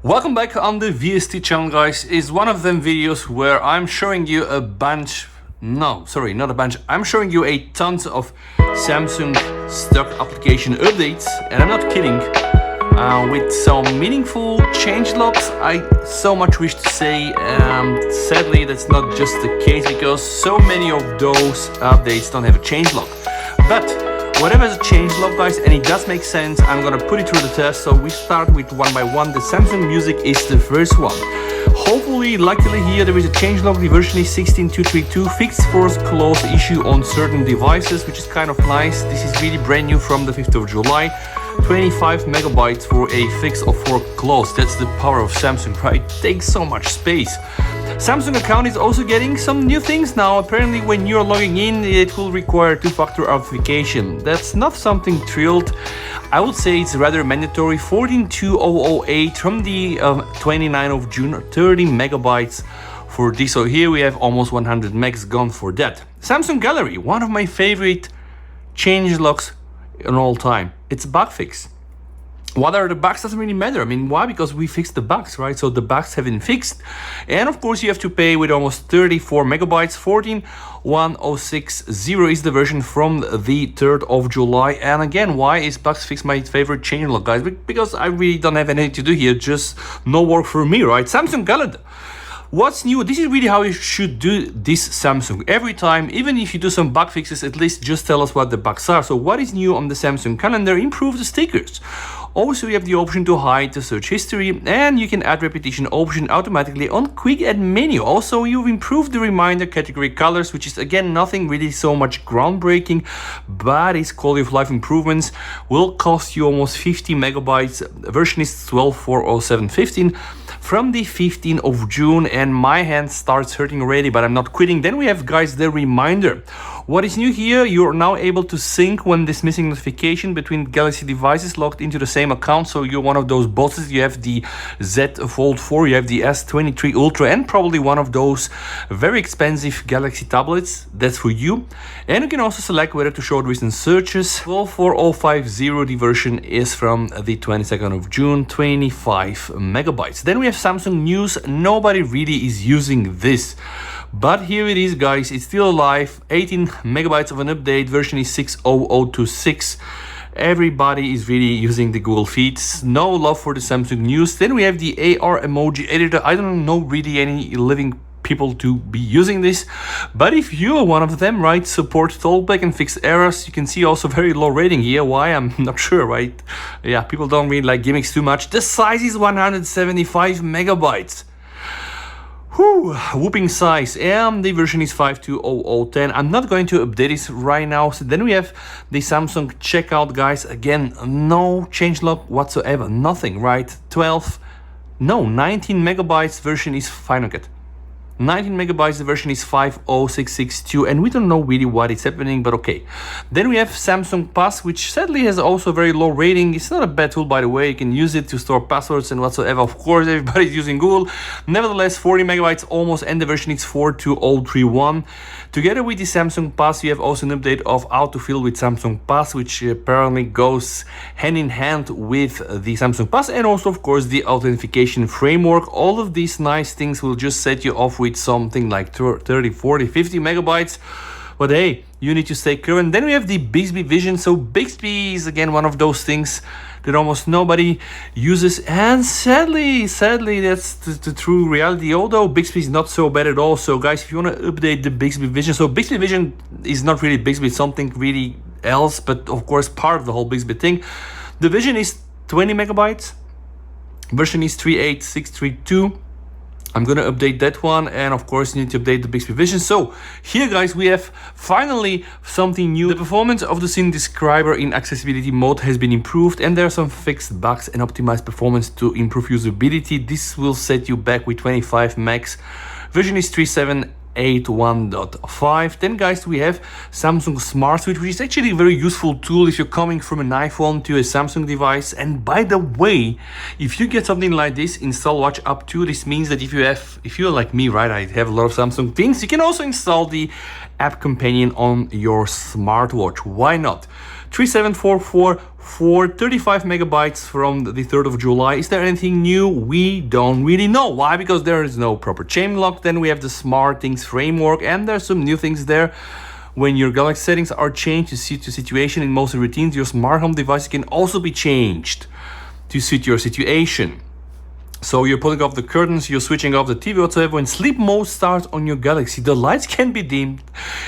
Welcome back on the VST channel, guys. Is one of them videos where I'm showing you a bunch, no, sorry, not a bunch. I'm showing you a tons of Samsung stock application updates, and I'm not kidding. With some meaningful changelogs, I so much wish to say. Sadly, that's not just the case because so many of those updates don't have a changelog. But whatever is a changelog, guys, and it does make sense, I'm gonna put it through the test. So we start with one by one. The Samsung Music is the first one. Hopefully, luckily here there is a changelog. The version is 16.232, fixed force close issue on certain devices, which is kind of nice. This is really brand new from the 5th of July. 25 megabytes for a fix of fork close. That's the power of Samsung, right? It takes so much space. Samsung account is also getting some new things now. Apparently when you're logging in, it will require two-factor authentication. That's not something thrilled. I would say it's rather mandatory. 14.2008 from the 29th of June, 30 megabytes for this. So here we have almost 100 megs gone for that. Samsung Gallery, one of my favorite changelogs in all time. It's a bug fix. What are the bugs doesn't really matter. I mean, why? Because we fixed the bugs, right? So the bugs have been fixed. And of course you have to pay with almost 34 megabytes. 14.1060 is the version from the 3rd of July. And again, why is bugs fix my favorite changelog, guys? Because I really don't have anything to do here. Just no work for me, right? Samsung Calendar. What's new? This is really how you should do this Samsung. Every time, even if you do some bug fixes, at least just tell us what the bugs are. So what is new on the Samsung Calendar? Improve the stickers. Also, you have the option to hide the search history, and you can add repetition option automatically on quick add menu. Also, you've improved the reminder category colors, which is again nothing really so much groundbreaking, but its quality of life improvements will cost you almost 50 megabytes. Version is 12.40715 from the 15th of June, and my hand starts hurting already, but I'm not quitting. Then we have, guys, the reminder. What is new here? You're now able to sync when this missing notification between Galaxy devices logged into the same account. So you're one of those bosses. You have the Z Fold 4, you have the S23 Ultra, and probably one of those very expensive Galaxy tablets. That's for you. And you can also select whether to show recent searches. 12.4050, the version is from the 22nd of June, 25 megabytes. Then we have Samsung News. Nobody really is using this, but here it is, guys. It's still alive. 18 megabytes of an update. Version is 6.0026. Everybody is really using the Google Feeds. No love for the Samsung News. Then we have the AR emoji editor. I don't know really any living people to be using this, but if you're one of them, right, support talkback and fix errors. You can see also very low rating here. Why? I'm not sure, right? Yeah, people don't really like gimmicks too much. The size is 175 megabytes. Whew, whooping size, and the version is 5.2.0010. I'm not going to update this right now. So then we have the Samsung checkout, guys. Again, no changelog whatsoever, nothing, right? 19 megabytes version is Final Cut. 19 megabytes, the version is 5.0662, and we don't know really what is happening, but okay. Then we have Samsung Pass, which sadly has also very low rating. It's not a bad tool, by the way. You can use it to store passwords and whatsoever. Of course, everybody's using Google. Nevertheless, 40 megabytes almost, and the version is 4.2031. Together with the Samsung Pass, you have also an update of autofill with Samsung Pass, which apparently goes hand in hand with the Samsung Pass, and also, of course, the authentication framework. All of these nice things will just set you off with something like 30, 40, 50 megabytes. But hey, you need to stay current. Then we have the Bixby Vision. So Bixby is again one of those things that almost nobody uses, and sadly that's the true reality. Although Bixby is not so bad at all. So guys, if you want to update the Bixby Vision, so Bixby Vision is not really Bixby, it's something really else, but of course part of the whole Bixby thing. The Vision is 20 megabytes, version is 3.8632. I'm gonna update that one, and of course you need to update the Bixby Vision. So here, guys, we have finally something new. The performance of the scene describer in accessibility mode has been improved, and there are some fixed bugs and optimized performance to improve usability. This will set you back with 25 megs. Version is 3.781.5. Then, guys, we have Samsung Smart Switch, which is actually a very useful tool if you're coming from an iPhone to a Samsung device. And by the way, if you get something like this, install Watch Up 2. This means that if you're like me, right, I have a lot of Samsung things, you can also install the app companion on your smartwatch. Why not? 3744 for 35 megabytes from the 3rd of July. Is there anything new? We don't really know. Why? Because there is no proper chain lock. Then we have the SmartThings Framework, and there's some new things there. When your Galaxy settings are changed to suit your situation in most routines, your smart home device can also be changed to suit your situation. So you're pulling off the curtains, you're switching off the TV whatsoever. When sleep mode starts on your Galaxy, the lights can be dimmed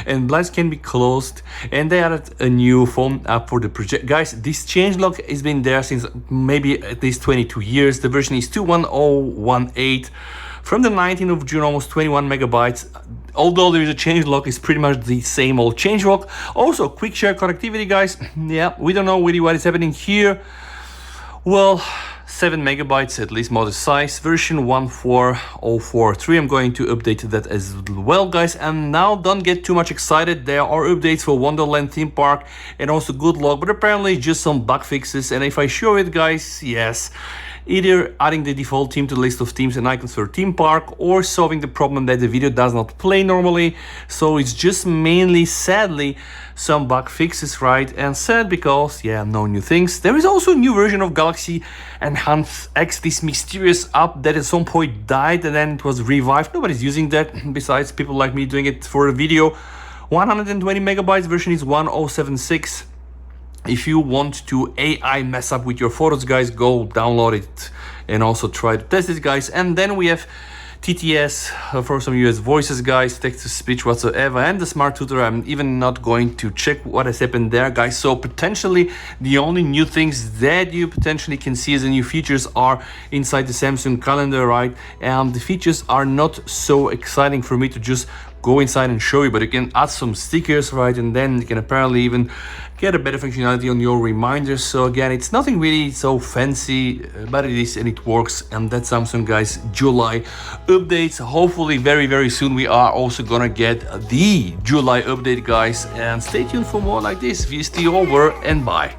and lights can be closed. And they added a new phone app for the project. Guys, this changelog has been there since maybe at least 22 years. The version is 21018 from the 19th of June, almost 21 megabytes. Although there is a changelog, it's pretty much the same old changelog. Also, quick share connectivity, guys. Yeah, we don't know really what is happening here. Well, 7 megabytes at least model size, version 14043. I'm going to update that as well, guys. And now don't get too much excited. There are updates for Wonderland theme park and also good luck, but apparently just some bug fixes. And if I show it, guys, yes, either adding the default theme to the list of themes and icons for theme park, or solving the problem that the video does not play normally. So it's just mainly, sadly, some bug fixes, right? And sad because, yeah, no new things. There is also a new version of Galaxy Enhanced X, this mysterious app that at some point died and then it was revived. Nobody's using that besides people like me doing it for a video. 120 megabytes, version is 1076. If you want to AI mess up with your photos, guys, go download it and also try to test it, guys. And then we have TTS for some US voices, guys, text to speech whatsoever, and the smart tutor. I'm even not going to check what has happened there, guys. So potentially the only new things that you potentially can see as a new features are inside the Samsung calendar, right? And the features are not so exciting for me to just go inside and show you, but you can add some stickers, right? And then you can apparently even get a better functionality on your reminders. So again, it's nothing really so fancy, but it is and it works. And that's Samsung, guys, July updates. Hopefully very, very soon we are also gonna get the July update, guys. And stay tuned for more like this. VST over and bye.